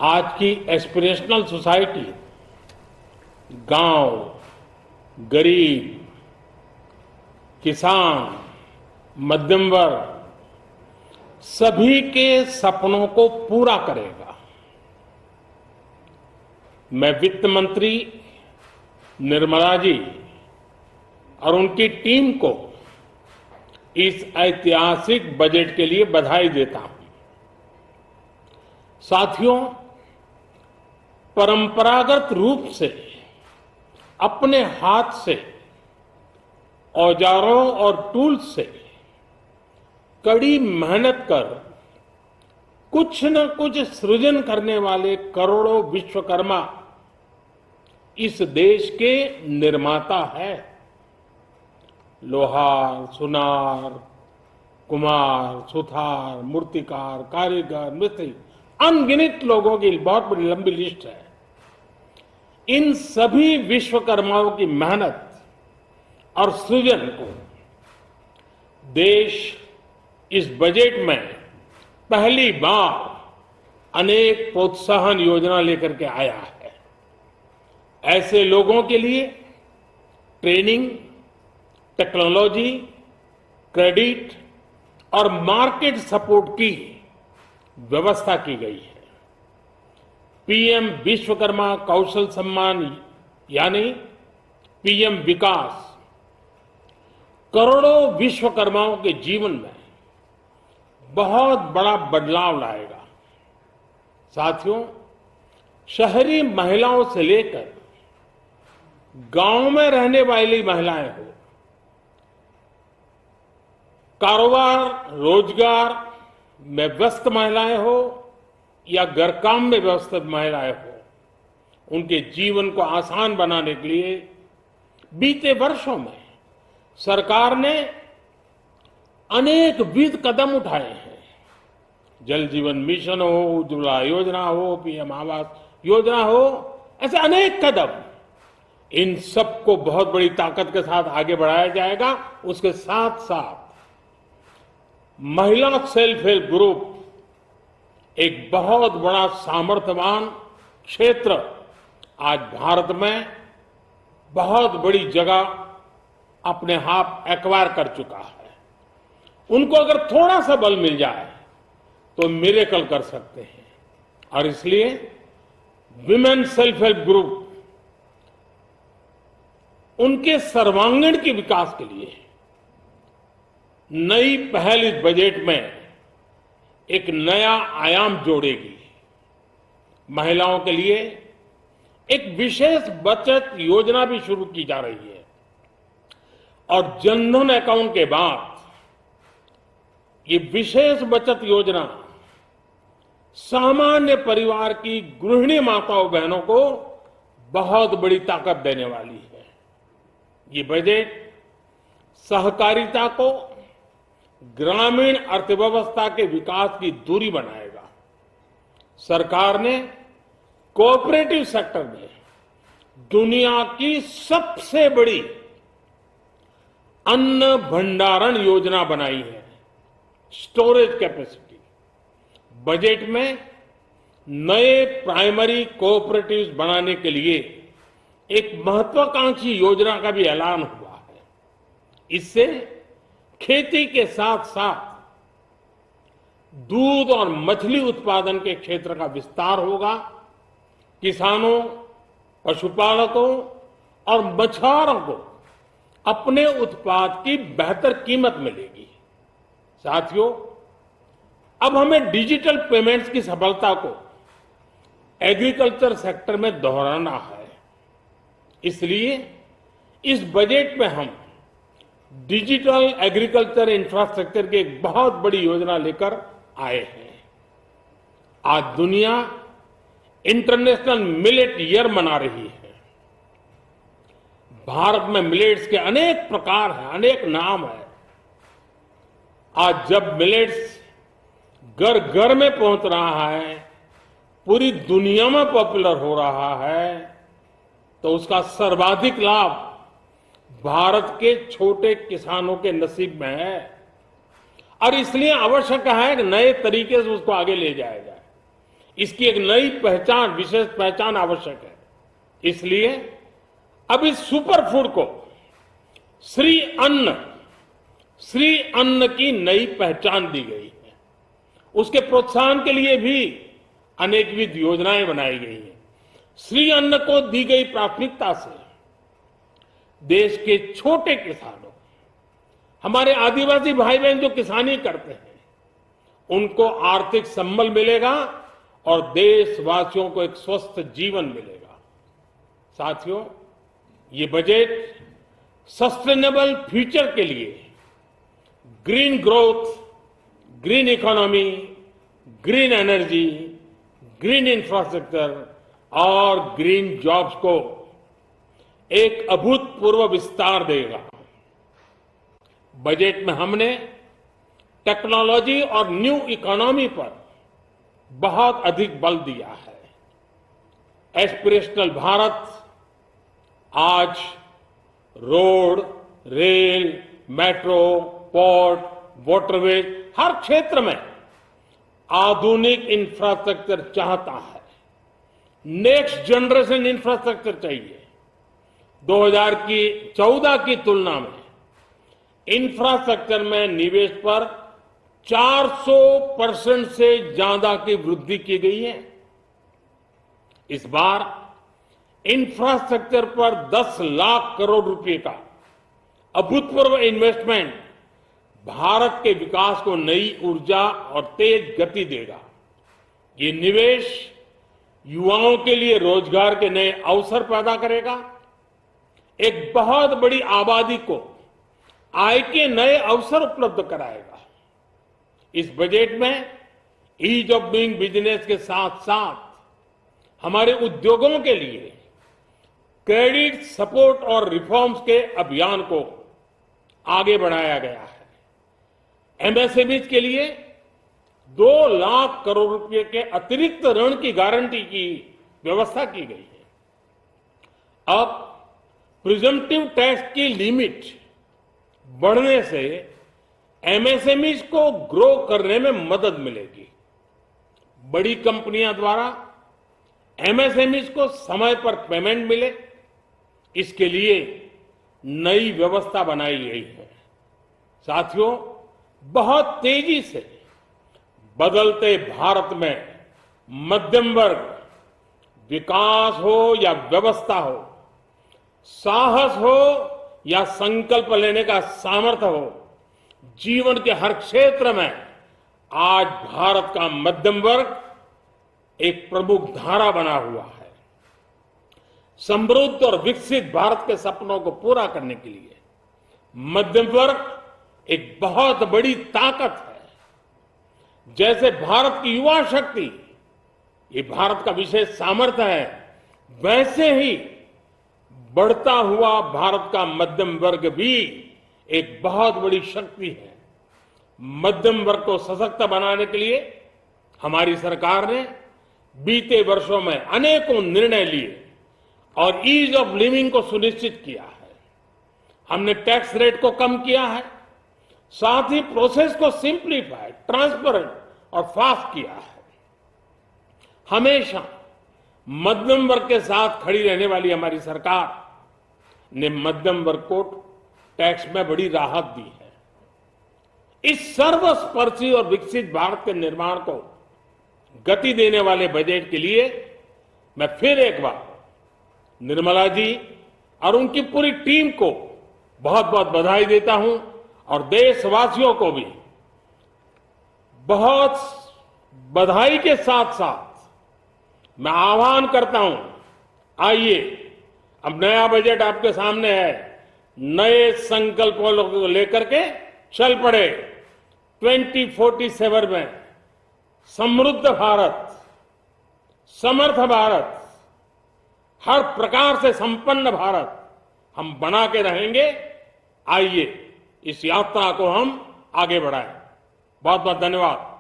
आज की aspirational society गांव, गरीब, किसान, मध्यम वर्ग सभी के सपनों को पूरा करेगा। मैं वित्त मंत्री निर्मला जी और उनकी टीम को इस ऐतिहासिक बजट के लिए बधाई देता हूं। साथियों, परंपरागत रूप से अपने हाथ से औजारों और टूल्स से कड़ी मेहनत कर कुछ न कुछ सृजन करने वाले करोड़ों विश्वकर्मा इस देश के निर्माता है। लोहार, सुनार, कुम्हार, सुथार, मूर्तिकार, कारीगर, मिस्त्री, अनगिनत लोगों की बहुत बड़ी लंबी लिस्ट है। इन सभी विश्वकर्माओं की मेहनत और सृजन को देश इस बजट में पहली बार अनेक प्रोत्साहन योजना लेकर के आया है। ऐसे लोगों के लिए ट्रेनिंग, टेक्नोलॉजी, क्रेडिट और मार्केट सपोर्ट की व्यवस्था की गई है। पीएम विश्वकर्मा कौशल सम्मान यानी पीएम विकास करोड़ों विश्वकर्माओं के जीवन में बहुत बड़ा बदलाव लाएगा। साथियों, शहरी महिलाओं से लेकर गांव में रहने वाली महिलाएं हो, कारोबार, रोजगार में व्यस्त महिलाएं हो या घर काम में व्यस्त महिलाएं हो, उनके जीवन को आसान बनाने के लिए बीते वर्षों में सरकार ने अनेकविध कदम उठाए हैं। जल जीवन मिशन हो, उज्ज्वला योजना हो, पीएम आवास योजना हो, ऐसे अनेक कदम। इन सबको बहुत बड़ी ताकत के साथ आगे बढ़ाया जाएगा। उसके साथ साथ महिला सेल्फ हेल्प ग्रुप एक बहुत बड़ा सामर्थ्यवान क्षेत्र आज भारत में बहुत बड़ी जगह अपने हाथ एक्वायर कर चुका है। उनको अगर थोड़ा सा बल मिल जाए तो मिरेकल कर सकते हैं। और इसलिए विमेन सेल्फ हेल्प ग्रुप उनके सर्वांगीण के विकास के लिए नई पहल इस बजट में एक नया आयाम जोड़ेगी। महिलाओं के लिए एक विशेष बचत योजना भी शुरू की जा रही है और जनधन अकाउंट के बाद ये विशेष बचत योजना सामान्य परिवार की गृहिणी माताओं बहनों को बहुत बड़ी ताकत देने वाली है। ये बजट सहकारिता को ग्रामीण अर्थव्यवस्था के विकास की दूरी बनाएगा। सरकार ने कोऑपरेटिव सेक्टर में दुनिया की सबसे बड़ी अन्न भंडारण योजना बनाई है, स्टोरेज कैपेसिटी। बजट में नए प्राइमरी कोऑपरेटिव्स बनाने के लिए एक महत्वाकांक्षी योजना का भी ऐलान हुआ है। इससे खेती के साथ साथ दूध और मछली उत्पादन के क्षेत्र का विस्तार होगा। किसानों, पशुपालकों और मछुआरों को अपने उत्पाद की बेहतर कीमत मिलेगी। साथियों, अब हमें डिजिटल पेमेंट्स की सफलता को एग्रीकल्चर सेक्टर में दोहराना है। इसलिए इस बजट में हम डिजिटल एग्रीकल्चर इंफ्रास्ट्रक्चर की एक बहुत बड़ी योजना लेकर आए हैं। आज दुनिया इंटरनेशनल मिलेट ईयर मना रही है। भारत में मिलेट्स के अनेक प्रकार हैं, अनेक नाम है। आज जब मिलेट्स घर घर में पहुंच रहा है, पूरी दुनिया में पॉपुलर हो रहा है, तो उसका सर्वाधिक लाभ भारत के छोटे किसानों के नसीब में है। और इसलिए आवश्यक है कि नए तरीके से उसको आगे ले जाया जाए। इसकी एक नई पहचान, विशेष पहचान आवश्यक है। इसलिए अब इस सुपर फूड को श्री अन्न की नई पहचान दी गई है। उसके प्रोत्साहन के लिए भी अनेकविध योजनाएं बनाई गई हैं। श्री अन्न को दी गई प्राथमिकता से देश के छोटे किसानों, हमारे आदिवासी भाई बहन जो किसानी करते हैं, उनको आर्थिक संबल मिलेगा और देशवासियों को एक स्वस्थ जीवन मिलेगा। साथियों, ये बजट सस्टेनेबल फ्यूचर के लिए green growth, green economy, green energy, green infrastructure और ग्रीन जॉब्स को एक अभूतपूर्व विस्तार देगा। बजट में हमने टेक्नोलॉजी और न्यू इकोनॉमी पर बहुत अधिक बल दिया है। एस्पिरेशनल भारत आज road, rail, metro, port, waterways, हर क्षेत्र में आधुनिक इंफ्रास्ट्रक्चर चाहता है। नेक्स्ट जनरेशन इंफ्रास्ट्रक्चर चाहिए। 2014 की तुलना में इंफ्रास्ट्रक्चर में निवेश पर 400% से ज्यादा की वृद्धि की गई है। इस बार इंफ्रास्ट्रक्चर पर 10 लाख करोड़ रुपए का अभूतपूर्व इन्वेस्टमेंट भारत के विकास को नई ऊर्जा और तेज गति देगा। ये निवेश युवाओं के लिए रोजगार के नए अवसर पैदा करेगा, एक बहुत बड़ी आबादी को आय के नए अवसर उपलब्ध कराएगा। इस बजट में ईज ऑफ डूइंग बिजनेस के साथ साथ हमारे उद्योगों के लिए क्रेडिट सपोर्ट और रिफॉर्म्स के अभियान को आगे बढ़ाया गया है। एमएसएमईज के लिए 2 लाख करोड़ रुपए के अतिरिक्त ऋण की गारंटी की व्यवस्था की गई है। अब प्रिजम्पटिव टैक्स की लिमिट बढ़ने से एमएसएमईज को ग्रो करने में मदद मिलेगी। बड़ी कंपनियां द्वारा एमएसएमईज को समय पर पेमेंट मिले, इसके लिए नई व्यवस्था बनाई गई है। साथियों, बहुत तेजी से बदलते भारत में मध्यम वर्ग, विकास हो या व्यवस्था हो, साहस हो या संकल्प लेने का सामर्थ्य हो, जीवन के हर क्षेत्र में आज भारत का मध्यम वर्ग एक प्रमुख धारा बना हुआ है। समृद्ध और विकसित भारत के सपनों को पूरा करने के लिए मध्यम वर्ग एक बहुत बड़ी ताकत है। जैसे भारत की युवा शक्ति ये भारत का विशेष सामर्थ्य है, वैसे ही बढ़ता हुआ भारत का मध्यम वर्ग भी एक बहुत बड़ी शक्ति है। मध्यम वर्ग को सशक्त बनाने के लिए हमारी सरकार ने बीते वर्षों में अनेकों निर्णय लिए और ईज ऑफ लिविंग को सुनिश्चित किया है। हमने टैक्स रेट को कम किया है, साथ ही प्रोसेस को सिंप्लीफाई, ट्रांसपेरेंट और फास्ट किया है। हमेशा मध्यम वर्ग के साथ खड़ी रहने वाली हमारी सरकार ने मध्यम वर्ग को टैक्स में बड़ी राहत दी है। इस सर्वस्पर्शी और विकसित भारत के निर्माण को गति देने वाले बजट के लिए मैं फिर एक बार निर्मला जी और उनकी पूरी टीम को बहुत बहुत बधाई देता हूं और देशवासियों को भी बहुत बधाई के साथ साथ मैं आह्वान करता हूं, आइए अब नया बजट आपके सामने है, नए संकल्पों को लेकर के चल पड़े। 2047 में समृद्ध भारत, समर्थ भारत, हर प्रकार से संपन्न भारत हम बना के रहेंगे। आइए इस यात्रा को हम आगे बढ़ाएं। बहुत बहुत धन्यवाद।